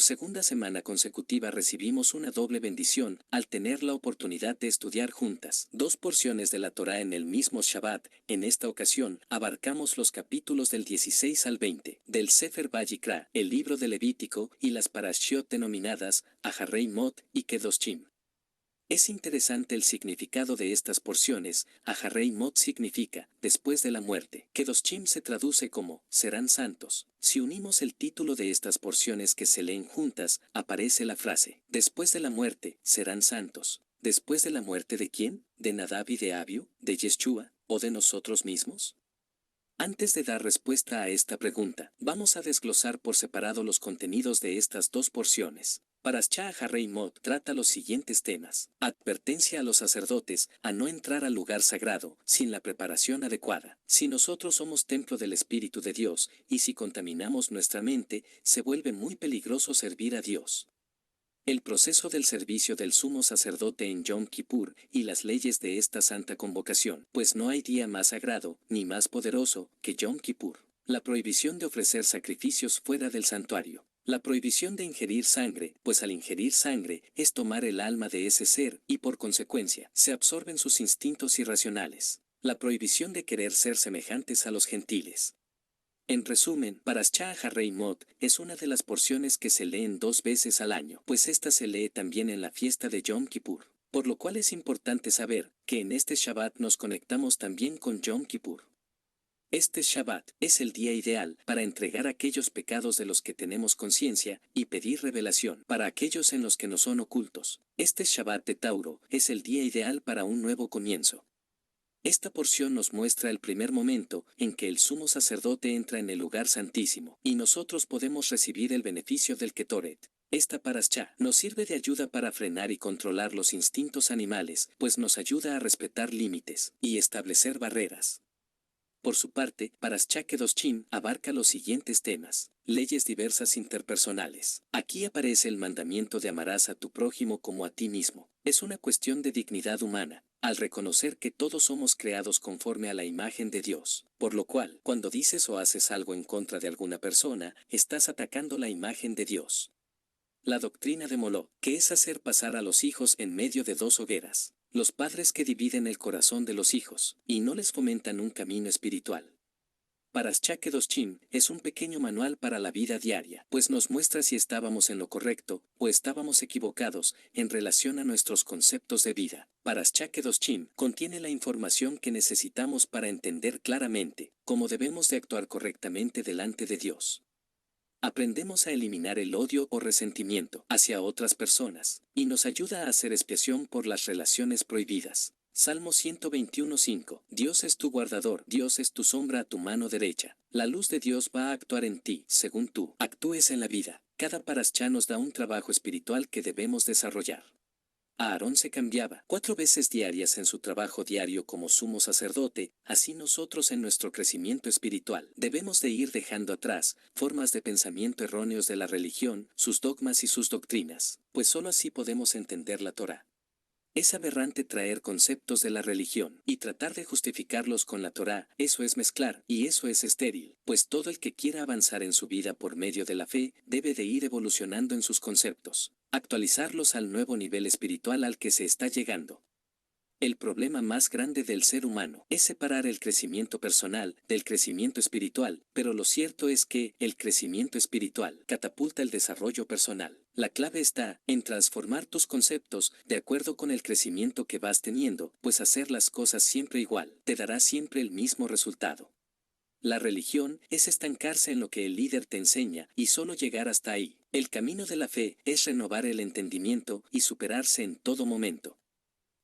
segunda semana consecutiva recibimos una doble bendición al tener la oportunidad de estudiar juntas 2 porciones de la Torá en el mismo Shabbat. En esta ocasión, abarcamos los capítulos del 16 al 20 del Sefer Vayikra, el libro de Levítico, y las parashiot denominadas Aharei Mot y Kedoshim. Es interesante el significado de estas porciones. Aharei Mot significa después de la muerte. Kedoshim se traduce como serán santos. Si unimos el título de estas porciones que se leen juntas, aparece la frase después de la muerte serán santos. ¿Después de la muerte de quién? ¿De Nadab y de Abiú? ¿De Yeshua? ¿O de nosotros mismos? Antes de dar respuesta a esta pregunta, vamos a desglosar por separado los contenidos de estas 2 porciones. Parashá Aharei Mot trata los siguientes temas. Advertencia a los sacerdotes a no entrar al lugar sagrado sin la preparación adecuada. Si nosotros somos templo del Espíritu de Dios y si contaminamos nuestra mente, se vuelve muy peligroso servir a Dios. El proceso del servicio del sumo sacerdote en Yom Kippur y las leyes de esta santa convocación, pues no hay día más sagrado ni más poderoso que Yom Kippur. La prohibición de ofrecer sacrificios fuera del santuario. La prohibición de ingerir sangre, pues al ingerir sangre es tomar el alma de ese ser y por consecuencia se absorben sus instintos irracionales. La prohibición de querer ser semejantes a los gentiles. En resumen, Parashá Aharei Mot es una de las porciones que se leen 2 veces al año, pues esta se lee también en la fiesta de Yom Kippur. Por lo cual es importante saber que en este Shabbat nos conectamos también con Yom Kippur. Este Shabbat es el día ideal para entregar aquellos pecados de los que tenemos conciencia y pedir revelación para aquellos en los que nos son ocultos. Este Shabbat de Tauro es el día ideal para un nuevo comienzo. Esta porción nos muestra el primer momento en que el sumo sacerdote entra en el lugar santísimo y nosotros podemos recibir el beneficio del Ketoret. Esta parashá nos sirve de ayuda para frenar y controlar los instintos animales, pues nos ayuda a respetar límites y establecer barreras. Por su parte, Parashá Kedoshim abarca los siguientes temas. Leyes diversas interpersonales. Aquí aparece el mandamiento de amarás a tu prójimo como a ti mismo. Es una cuestión de dignidad humana, al reconocer que todos somos creados conforme a la imagen de Dios. Por lo cual, cuando dices o haces algo en contra de alguna persona, estás atacando la imagen de Dios. La doctrina de Moloch, que es hacer pasar a los hijos en medio de 2 hogueras. Los padres que dividen el corazón de los hijos, y no les fomentan un camino espiritual. Parashá Kedoshim es un pequeño manual para la vida diaria, pues nos muestra si estábamos en lo correcto o estábamos equivocados en relación a nuestros conceptos de vida. Parashá Kedoshim contiene la información que necesitamos para entender claramente cómo debemos de actuar correctamente delante de Dios. Aprendemos a eliminar el odio o resentimiento hacia otras personas, y nos ayuda a hacer expiación por las relaciones prohibidas. Salmo 121:5. Dios es tu guardador, Dios es tu sombra a tu mano derecha. La luz de Dios va a actuar en ti, según tú actúes en la vida. Cada parashá nos da un trabajo espiritual que debemos desarrollar. Aarón se cambiaba 4 veces diarias en su trabajo diario como sumo sacerdote, así nosotros en nuestro crecimiento espiritual debemos de ir dejando atrás formas de pensamiento erróneos de la religión, sus dogmas y sus doctrinas, pues sólo así podemos entender la Torá. Es aberrante traer conceptos de la religión y tratar de justificarlos con la Torá, eso es mezclar, y eso es estéril, pues todo el que quiera avanzar en su vida por medio de la fe, debe de ir evolucionando en sus conceptos, actualizarlos al nuevo nivel espiritual al que se está llegando. El problema más grande del ser humano es separar el crecimiento personal del crecimiento espiritual, pero lo cierto es que el crecimiento espiritual catapulta el desarrollo personal. La clave está en transformar tus conceptos de acuerdo con el crecimiento que vas teniendo, pues hacer las cosas siempre igual te dará siempre el mismo resultado. La religión es estancarse en lo que el líder te enseña y solo llegar hasta ahí. El camino de la fe es renovar el entendimiento y superarse en todo momento.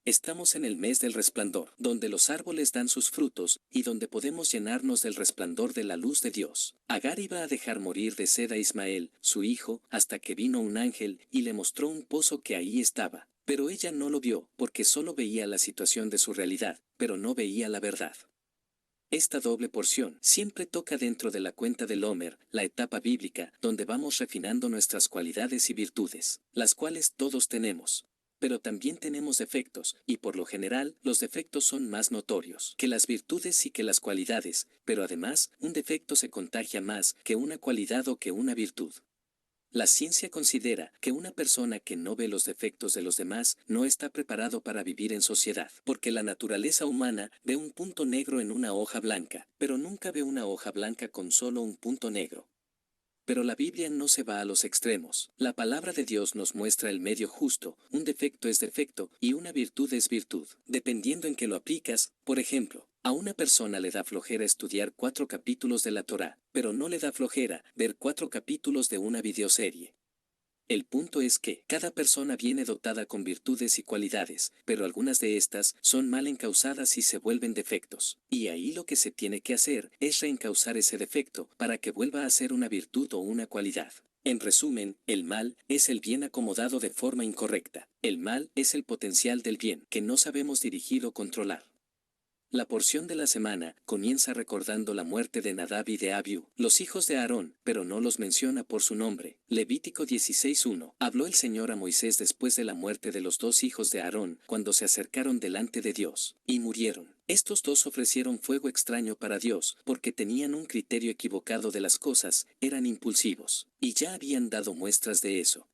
Estamos en el mes del resplandor, donde los árboles dan sus frutos, y donde podemos llenarnos del resplandor de la luz de Dios. Agar iba a dejar morir de sed a Ismael, su hijo, hasta que vino un ángel y le mostró un pozo que ahí estaba. Pero ella no lo vio, porque solo veía la situación de su realidad, pero no veía la verdad. Esta doble porción siempre toca dentro de la cuenta del Homer, la etapa bíblica, donde vamos refinando nuestras cualidades y virtudes, las cuales todos tenemos. Pero también tenemos defectos, y por lo general, los defectos son más notorios que las virtudes y que las cualidades, pero además, un defecto se contagia más que una cualidad o que una virtud. La ciencia considera que una persona que no ve los defectos de los demás no está preparado para vivir en sociedad, porque la naturaleza humana ve un punto negro en una hoja blanca, pero nunca ve una hoja blanca con solo un punto negro. Pero la Biblia no se va a los extremos. La palabra de Dios nos muestra el medio justo, un defecto es defecto y una virtud es virtud, dependiendo en que lo aplicas. Por ejemplo, a una persona le da flojera estudiar 4 capítulos de la Torá, pero no le da flojera ver 4 capítulos de una videoserie. El punto es que cada persona viene dotada con virtudes y cualidades, pero algunas de estas son mal encausadas y se vuelven defectos. Y ahí lo que se tiene que hacer es reencauzar ese defecto para que vuelva a ser una virtud o una cualidad. En resumen, el mal es el bien acomodado de forma incorrecta. El mal es el potencial del bien que no sabemos dirigir o controlar. La porción de la semana comienza recordando la muerte de Nadab y de Abiú, los hijos de Aarón, pero no los menciona por su nombre. Levítico 16:1. Habló el Señor a Moisés después de la muerte de los 2 hijos de Aarón, cuando se acercaron delante de Dios, y murieron. Estos 2 ofrecieron fuego extraño para Dios, porque tenían un criterio equivocado de las cosas, eran impulsivos, y ya habían dado muestras de eso.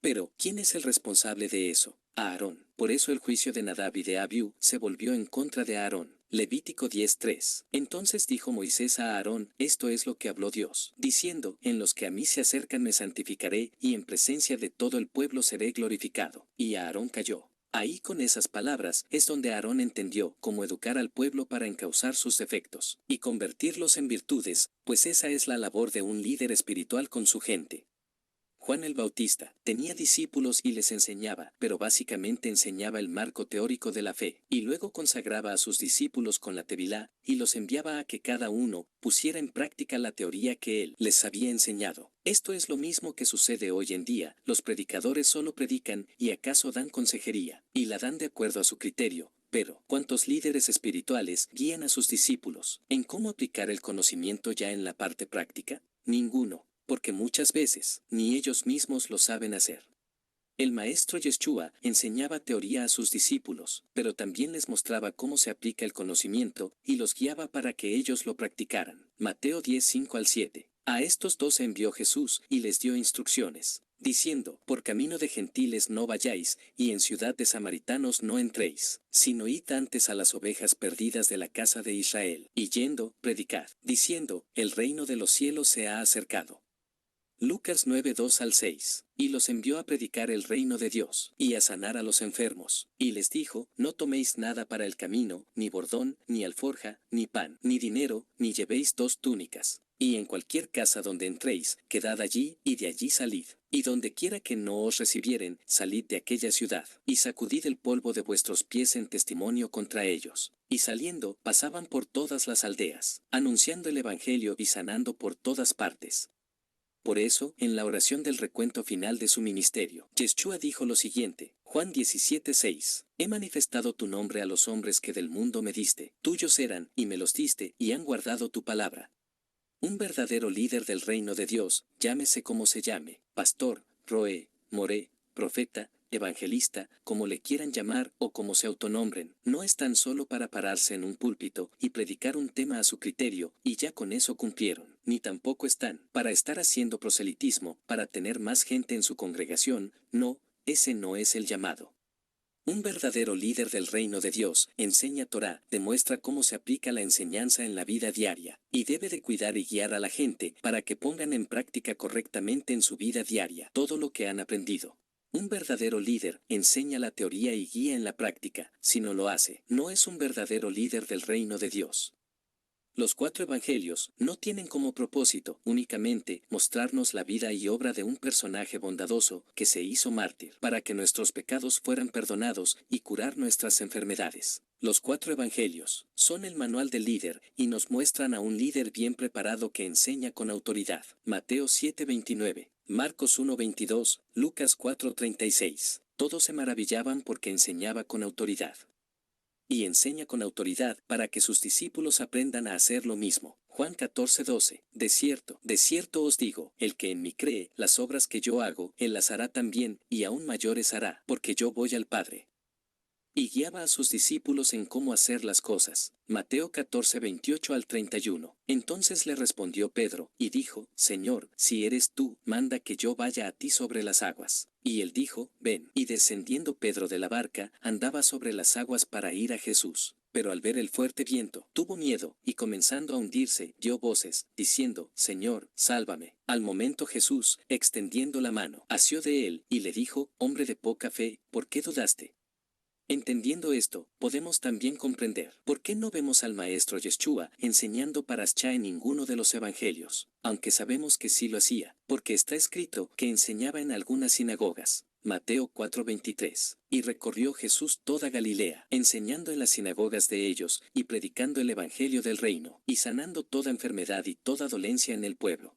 Pero, ¿quién es el responsable de eso? Aarón. Por eso el juicio de Nadab y de Abiú se volvió en contra de Aarón. Levítico 10:3. Entonces dijo Moisés a Aarón, esto es lo que habló Dios, diciendo, en los que a mí se acercan me santificaré, y en presencia de todo el pueblo seré glorificado. Y Aarón calló. Ahí con esas palabras es donde Aarón entendió cómo educar al pueblo para encauzar sus defectos, y convertirlos en virtudes, pues esa es la labor de un líder espiritual con su gente. Juan el Bautista tenía discípulos y les enseñaba, pero básicamente enseñaba el marco teórico de la fe, y luego consagraba a sus discípulos con la tevilá, y los enviaba a que cada uno pusiera en práctica la teoría que él les había enseñado. Esto es lo mismo que sucede hoy en día, los predicadores solo predican y acaso dan consejería, y la dan de acuerdo a su criterio. Pero, ¿cuántos líderes espirituales guían a sus discípulos en cómo aplicar el conocimiento ya en la parte práctica? Ninguno. Porque muchas veces, ni ellos mismos lo saben hacer. El maestro Yeshua enseñaba teoría a sus discípulos, pero también les mostraba cómo se aplica el conocimiento, y los guiaba para que ellos lo practicaran. Mateo 10:5-7. A estos 2 envió Jesús, y les dio instrucciones, diciendo, por camino de gentiles no vayáis, y en ciudad de samaritanos no entréis, sino id antes a las ovejas perdidas de la casa de Israel, y yendo, predicad, diciendo, el reino de los cielos se ha acercado. Lucas 9:2-6. Y los envió a predicar el reino de Dios, y a sanar a los enfermos. Y les dijo, no toméis nada para el camino, ni bordón, ni alforja, ni pan, ni dinero, ni llevéis 2 túnicas. Y en cualquier casa donde entréis, quedad allí, y de allí salid. Y donde quiera que no os recibieren, salid de aquella ciudad, y sacudid el polvo de vuestros pies en testimonio contra ellos. Y saliendo, pasaban por todas las aldeas, anunciando el evangelio y sanando por todas partes. Por eso, en la oración del recuento final de su ministerio, Yeshua dijo lo siguiente, Juan 17:6, he manifestado tu nombre a los hombres que del mundo me diste, tuyos eran, y me los diste, y han guardado tu palabra. Un verdadero líder del reino de Dios, llámese como se llame, pastor, roé, moré, profeta, evangelista, como le quieran llamar o como se autonombren, no es tan solo para pararse en un púlpito y predicar un tema a su criterio, y ya con eso cumplieron, ni tampoco están para estar haciendo proselitismo, para tener más gente en su congregación, no, ese no es el llamado. Un verdadero líder del reino de Dios enseña Torá, demuestra cómo se aplica la enseñanza en la vida diaria, y debe de cuidar y guiar a la gente para que pongan en práctica correctamente en su vida diaria todo lo que han aprendido. Un verdadero líder enseña la teoría y guía en la práctica. Si no lo hace, no es un verdadero líder del reino de Dios. Los 4 evangelios no tienen como propósito únicamente mostrarnos la vida y obra de un personaje bondadoso que se hizo mártir para que nuestros pecados fueran perdonados y curar nuestras enfermedades. Los 4 evangelios son el manual del líder y nos muestran a un líder bien preparado que enseña con autoridad. Mateo 7:29, Marcos 1:22, Lucas 4:36. Todos se maravillaban porque enseñaba con autoridad. Y enseña con autoridad para que sus discípulos aprendan a hacer lo mismo. Juan 14:12. De cierto os digo, el que en mí cree, las obras que yo hago, él las hará también, y aún mayores hará, porque yo voy al Padre. y guiaba a sus discípulos en cómo hacer las cosas. Mateo 14, 28 al 31. Entonces le respondió Pedro, y dijo, Señor, si eres tú, manda que yo vaya a ti sobre las aguas. Y él dijo, ven. Y descendiendo Pedro de la barca, andaba sobre las aguas para ir a Jesús. Pero al ver el fuerte viento, tuvo miedo, y comenzando a hundirse, dio voces, diciendo, Señor, sálvame. Al momento Jesús, extendiendo la mano, asió de él, y le dijo, hombre de poca fe, ¿por qué dudaste? Entendiendo esto, podemos también comprender por qué no vemos al maestro Yeshua enseñando Parashá en ninguno de los evangelios, aunque sabemos que sí lo hacía, porque está escrito que enseñaba en algunas sinagogas. Mateo 4:23. Y recorrió Jesús toda Galilea, enseñando en las sinagogas de ellos, y predicando el evangelio del reino, y sanando toda enfermedad y toda dolencia en el pueblo.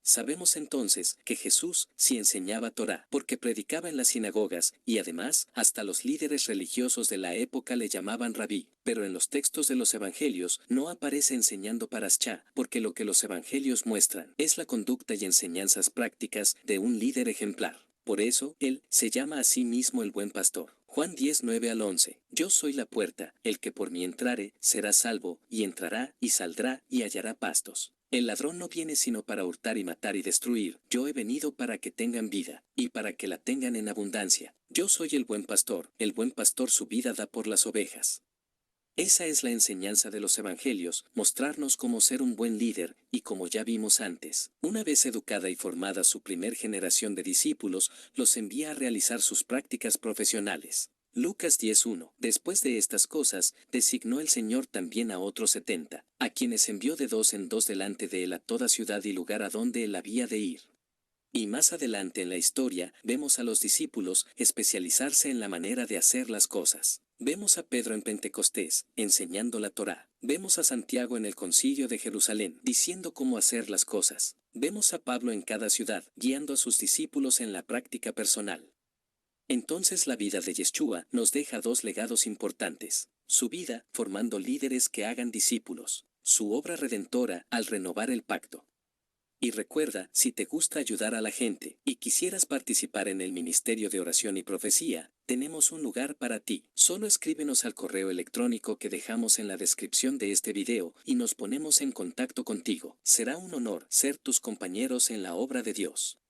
Sabemos entonces que Jesús sí enseñaba Torá, porque predicaba en las sinagogas, y además, hasta los líderes religiosos de la época le llamaban rabí, pero en los textos de los evangelios no aparece enseñando Parashá, porque lo que los evangelios muestran es la conducta y enseñanzas prácticas de un líder ejemplar. Por eso, él se llama a sí mismo el buen pastor. Juan 10, 9 al 11. Yo soy la puerta, el que por mí entrare, será salvo, y entrará, y saldrá, y hallará pastos. El ladrón no viene sino para hurtar y matar y destruir. Yo he venido para que tengan vida, y para que la tengan en abundancia. Yo soy el buen pastor su vida da por las ovejas. Esa es la enseñanza de los evangelios, mostrarnos cómo ser un buen líder, y como ya vimos antes, una vez educada y formada su primer generación de discípulos, los envía a realizar sus prácticas profesionales. Lucas 10:1. Después de estas cosas, designó el Señor también a otros 70, a quienes envió de dos en dos delante de él a toda ciudad y lugar a donde él había de ir. Y más adelante en la historia, vemos a los discípulos especializarse en la manera de hacer las cosas. Vemos a Pedro en Pentecostés, enseñando la Torá. Vemos a Santiago en el Concilio de Jerusalén, diciendo cómo hacer las cosas. Vemos a Pablo en cada ciudad, guiando a sus discípulos en la práctica personal. Entonces la vida de Yeshua nos deja dos legados importantes. Su vida, formando líderes que hagan discípulos. Su obra redentora, al renovar el pacto. Y recuerda, si te gusta ayudar a la gente, y quisieras participar en el Ministerio de Oración y Profecía, tenemos un lugar para ti. Solo escríbenos al correo electrónico que dejamos en la descripción de este video, y nos ponemos en contacto contigo. Será un honor ser tus compañeros en la obra de Dios.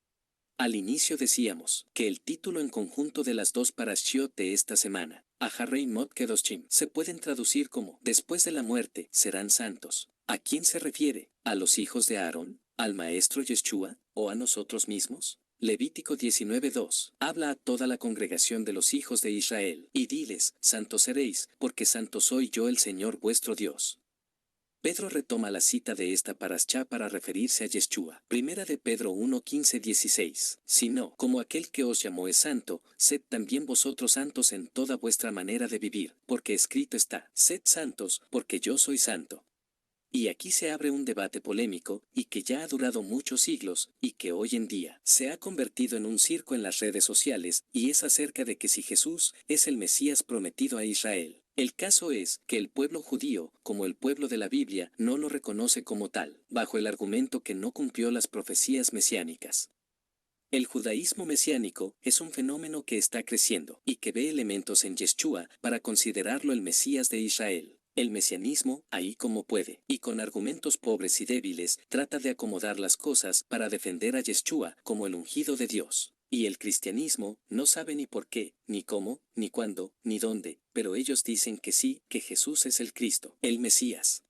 Al inicio decíamos que el título en conjunto de las dos parashiot de esta semana, Aharei Mot Kedoshim, se pueden traducir como después de la muerte serán santos. ¿A quién se refiere? ¿A los hijos de Aarón? ¿Al maestro Yeshua? ¿O a nosotros mismos? Levítico 19:2. Habla a toda la congregación de los hijos de Israel, y diles, santos seréis, porque santo soy yo el Señor vuestro Dios. Pedro retoma la cita de esta parashá para referirse a Yeshua. Primera de Pedro 1:15-16. Sino, como aquel que os llamó es santo, sed también vosotros santos en toda vuestra manera de vivir, porque escrito está, sed santos, porque yo soy santo. Y aquí se abre un debate polémico, y que ya ha durado muchos siglos, y que hoy en día se ha convertido en un circo en las redes sociales, y es acerca de que si Jesús es el Mesías prometido a Israel. El caso es que el pueblo judío, como el pueblo de la Biblia, no lo reconoce como tal, bajo el argumento que no cumplió las profecías mesiánicas. El judaísmo mesiánico es un fenómeno que está creciendo, y que ve elementos en Yeshua para considerarlo el Mesías de Israel. El mesianismo, ahí como puede, y con argumentos pobres y débiles, trata de acomodar las cosas para defender a Yeshua como el ungido de Dios. Y el cristianismo no sabe ni por qué, ni cómo, ni cuándo, ni dónde, pero ellos dicen que sí, que Jesús es el Cristo, el Mesías.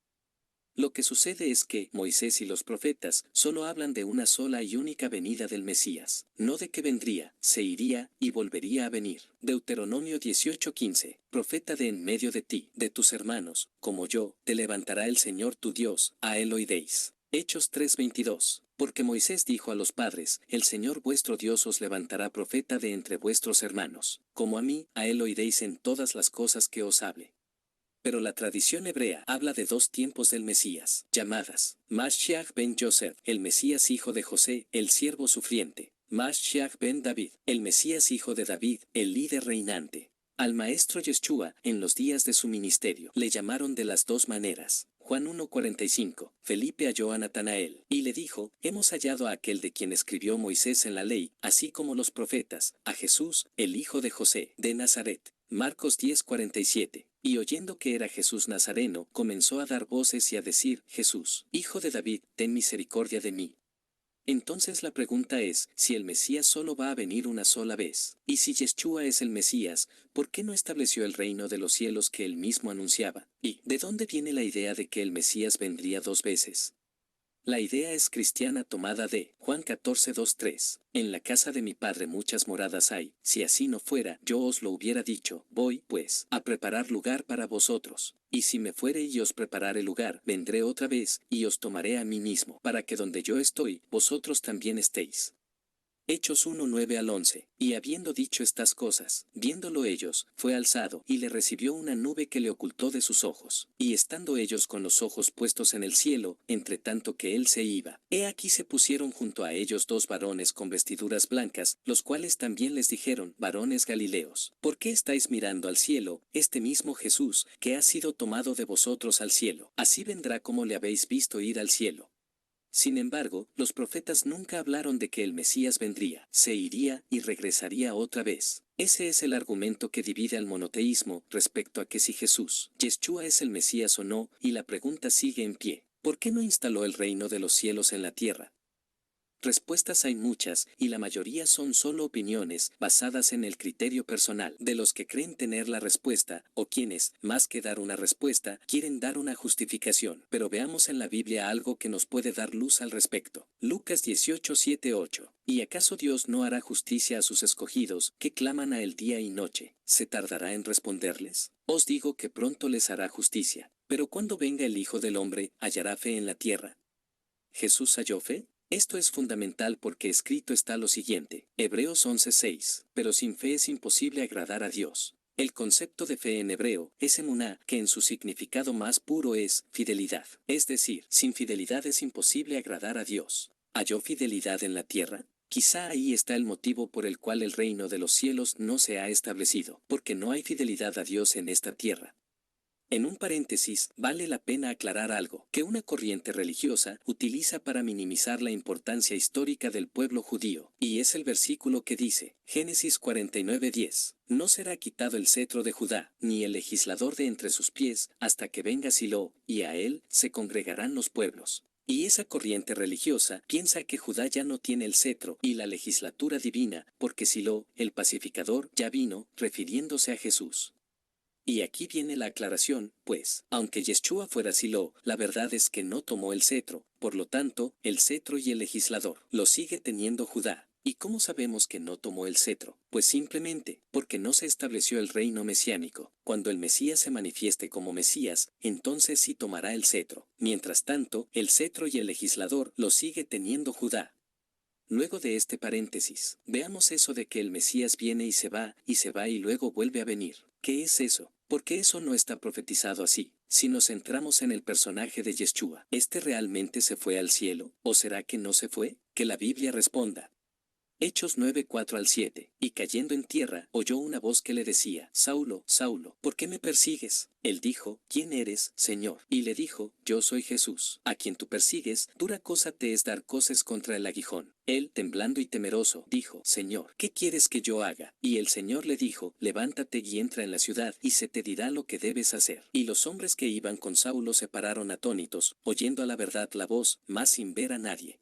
Lo que sucede es que Moisés y los profetas solo hablan de una sola y única venida del Mesías, no de que vendría, se iría y volvería a venir. Deuteronomio 18:15. Profeta de en medio de ti, de tus hermanos, como yo, te levantará el Señor tu Dios, a él oiréis. Hechos 3:22. Porque Moisés dijo a los padres, el Señor vuestro Dios os levantará profeta de entre vuestros hermanos, como a mí, a él oiréis en todas las cosas que os hable. Pero la tradición hebrea habla de dos tiempos del Mesías, llamadas Mashiach ben Yosef, el Mesías hijo de José, el siervo sufriente, Mashiach ben David, el Mesías hijo de David, el líder reinante. Al maestro Yeshua, en los días de su ministerio, le llamaron de las dos maneras. Juan 1:45. Felipe halló a Natanael, y le dijo, hemos hallado a aquel de quien escribió Moisés en la ley, así como los profetas, a Jesús, el hijo de José, de Nazaret. Marcos 10:47. Y oyendo que era Jesús Nazareno, comenzó a dar voces y a decir, Jesús, Hijo de David, ten misericordia de mí. Entonces la pregunta es, si el Mesías solo va a venir una sola vez, y si Yeshua es el Mesías, ¿por qué no estableció el reino de los cielos que él mismo anunciaba? ¿Y de dónde viene la idea de que el Mesías vendría 2 veces? La idea es cristiana tomada de Juan 14:2-3. En la casa de mi padre muchas moradas hay, si así no fuera, yo os lo hubiera dicho, voy, pues, a preparar lugar para vosotros. Y si me fuere y os preparare lugar, vendré otra vez, y os tomaré a mí mismo, para que donde yo estoy, vosotros también estéis. Hechos 1:9-11. Y habiendo dicho estas cosas, viéndolo ellos, fue alzado, y le recibió una nube que le ocultó de sus ojos. Y estando ellos con los ojos puestos en el cielo, entre tanto que él se iba, he aquí se pusieron junto a ellos 2 varones con vestiduras blancas, los cuales también les dijeron, varones Galileos, ¿por qué estáis mirando al cielo? Este mismo Jesús, que ha sido tomado de vosotros al cielo, así vendrá como le habéis visto ir al cielo. Sin embargo, los profetas nunca hablaron de que el Mesías vendría, se iría y regresaría otra vez. Ese es el argumento que divide al monoteísmo respecto a que si Jesús, Yeshua es el Mesías o no, y la pregunta sigue en pie. ¿Por qué no instaló el reino de los cielos en la tierra? Respuestas hay muchas, y la mayoría son solo opiniones, basadas en el criterio personal de los que creen tener la respuesta, o quienes, más que dar una respuesta, quieren dar una justificación. Pero veamos en la Biblia algo que nos puede dar luz al respecto. Lucas 18:7-8. ¿Y acaso Dios no hará justicia a sus escogidos, que claman a él día y noche? ¿Se tardará en responderles? Os digo que pronto les hará justicia. Pero cuando venga el Hijo del Hombre, ¿hallará fe en la tierra? ¿Jesús halló fe? Esto es fundamental porque escrito está lo siguiente, Hebreos 11:6, pero sin fe es imposible agradar a Dios. El concepto de fe en hebreo es emuná, que en su significado más puro es fidelidad. Es decir, sin fidelidad es imposible agradar a Dios. ¿Halló fidelidad en la tierra? Quizá ahí está el motivo por el cual el reino de los cielos no se ha establecido, porque no hay fidelidad a Dios en esta tierra. En un paréntesis, vale la pena aclarar algo que una corriente religiosa utiliza para minimizar la importancia histórica del pueblo judío, y es el versículo que dice, Génesis 49:10, no será quitado el cetro de Judá, ni el legislador de entre sus pies, hasta que venga Silo, y a él se congregarán los pueblos. Y esa corriente religiosa piensa que Judá ya no tiene el cetro y la legislatura divina, porque Silo, el pacificador, ya vino, refiriéndose a Jesús. Y aquí viene la aclaración, pues, aunque Yeshua fuera Silo, la verdad es que no tomó el cetro, por lo tanto, el cetro y el legislador lo sigue teniendo Judá. ¿Y cómo sabemos que no tomó el cetro? Pues simplemente, porque no se estableció el reino mesiánico. Cuando el Mesías se manifieste como Mesías, entonces sí tomará el cetro. Mientras tanto, el cetro y el legislador lo sigue teniendo Judá. Luego de este paréntesis, veamos eso de que el Mesías viene y se va y luego vuelve a venir. ¿Qué es eso? Porque eso no está profetizado así. Si nos centramos en el personaje de Yeshua, ¿este realmente se fue al cielo? ¿O será que no se fue? Que la Biblia responda. Hechos 9:4-7. Y cayendo en tierra, oyó una voz que le decía, Saulo, Saulo, ¿por qué me persigues? Él dijo, ¿quién eres, Señor? Y le dijo, yo soy Jesús, a quien tú persigues, dura cosa te es dar coces contra el aguijón. Él, temblando y temeroso, dijo, Señor, ¿qué quieres que yo haga? Y el Señor le dijo, levántate y entra en la ciudad, y se te dirá lo que debes hacer. Y los hombres que iban con Saulo se pararon atónitos, oyendo a la verdad la voz, mas sin ver a nadie.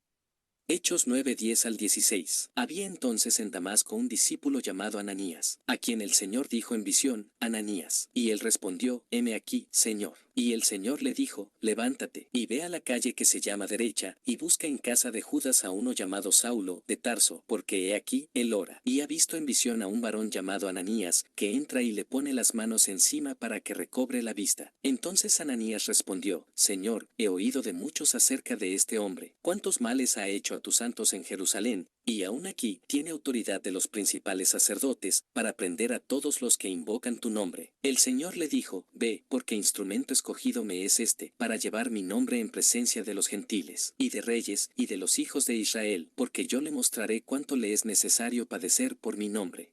Hechos 9:10-16. Había entonces en Damasco un discípulo llamado Ananías, a quien el Señor dijo en visión, Ananías. Y él respondió, heme aquí, Señor. Y el Señor le dijo, levántate, y ve a la calle que se llama Derecha, y busca en casa de Judas a uno llamado Saulo, de Tarso, porque he aquí, él ora. Y ha visto en visión a un varón llamado Ananías, que entra y le pone las manos encima para que recobre la vista. Entonces Ananías respondió, Señor, he oído de muchos acerca de este hombre, cuántos males ha hecho a tus santos en Jerusalén, y aún aquí tiene autoridad de los principales sacerdotes, para prender a todos los que invocan tu nombre. El Señor le dijo, ve, porque instrumento escogido me es este, para llevar mi nombre en presencia de los gentiles, y de reyes, y de los hijos de Israel, porque yo le mostraré cuánto le es necesario padecer por mi nombre.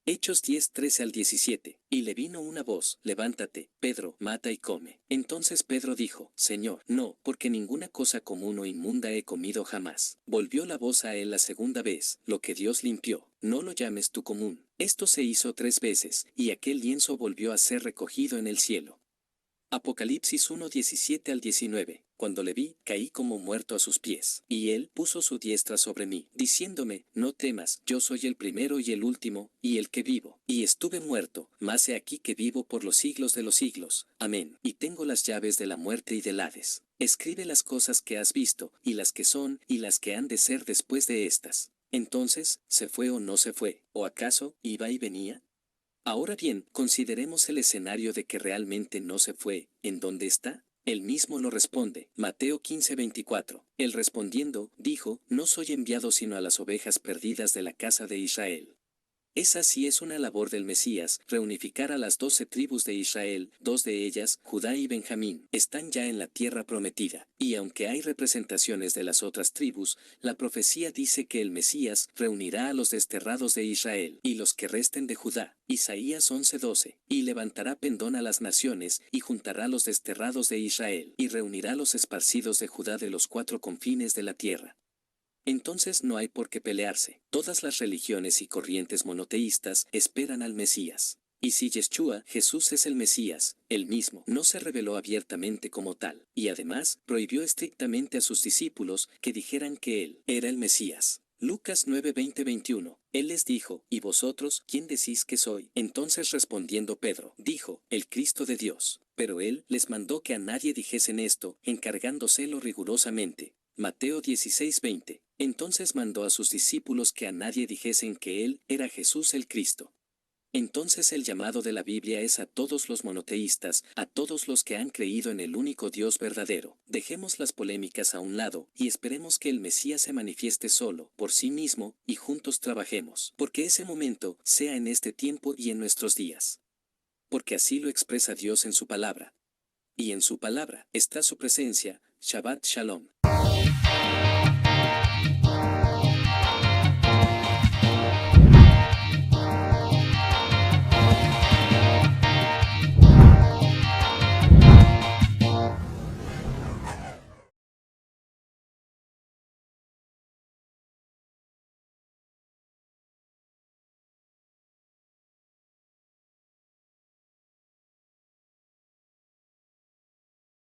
Hechos 10, 13 al 17. Y le vino una voz: levántate, Pedro, mata y come. Entonces Pedro dijo: Señor, no, porque ninguna cosa común o inmunda he comido jamás. Volvió la voz a él la segunda vez: lo que Dios limpió, no lo llames tú común. Esto se hizo 3 veces, y aquel lienzo volvió a ser recogido en el cielo. Apocalipsis 1, 17 al 19. Cuando le vi, caí como muerto a sus pies. Y él puso su diestra sobre mí, diciéndome: no temas, yo soy el primero y el último, y el que vivo. Y estuve muerto, mas he aquí que vivo por los siglos de los siglos. Amén. Y tengo las llaves de la muerte y del Hades. Escribe las cosas que has visto, y las que son, y las que han de ser después de estas. Entonces, ¿se fue o no se fue? ¿O acaso, iba y venía? Ahora bien, consideremos el escenario de que realmente no se fue. ¿En dónde está? Él mismo lo responde. Mateo 15, 24. Él respondiendo, dijo: no soy enviado sino a las ovejas perdidas de la casa de Israel. Esa sí es una labor del Mesías: reunificar a las 12 tribus de Israel. 2 de ellas, Judá y Benjamín, están ya en la tierra prometida. Y aunque hay representaciones de las otras tribus, la profecía dice que el Mesías reunirá a los desterrados de Israel y los que resten de Judá. Isaías 11:12. Y levantará pendón a las naciones, y juntará los desterrados de Israel, y reunirá los esparcidos de Judá de los 4 confines de la tierra. Entonces no hay por qué pelearse. Todas las religiones y corrientes monoteístas esperan al Mesías. Y si Yeshua, Jesús, es el Mesías, él mismo no se reveló abiertamente como tal, y además prohibió estrictamente a sus discípulos que dijeran que él era el Mesías. Lucas 9, 20, 21. Él les dijo: ¿y vosotros, quién decís que soy? Entonces respondiendo Pedro, dijo: el Cristo de Dios. Pero él les mandó que a nadie dijesen esto, encargándoselo rigurosamente. Mateo 16, 20. Entonces mandó a sus discípulos que a nadie dijesen que él era Jesús el Cristo. Entonces el llamado de la Biblia es a todos los monoteístas, a todos los que han creído en el único Dios verdadero. Dejemos las polémicas a un lado, y esperemos que el Mesías se manifieste solo, por sí mismo, y juntos trabajemos, porque ese momento sea en este tiempo y en nuestros días. Porque así lo expresa Dios en su palabra. Y en su palabra está su presencia. Shabbat Shalom.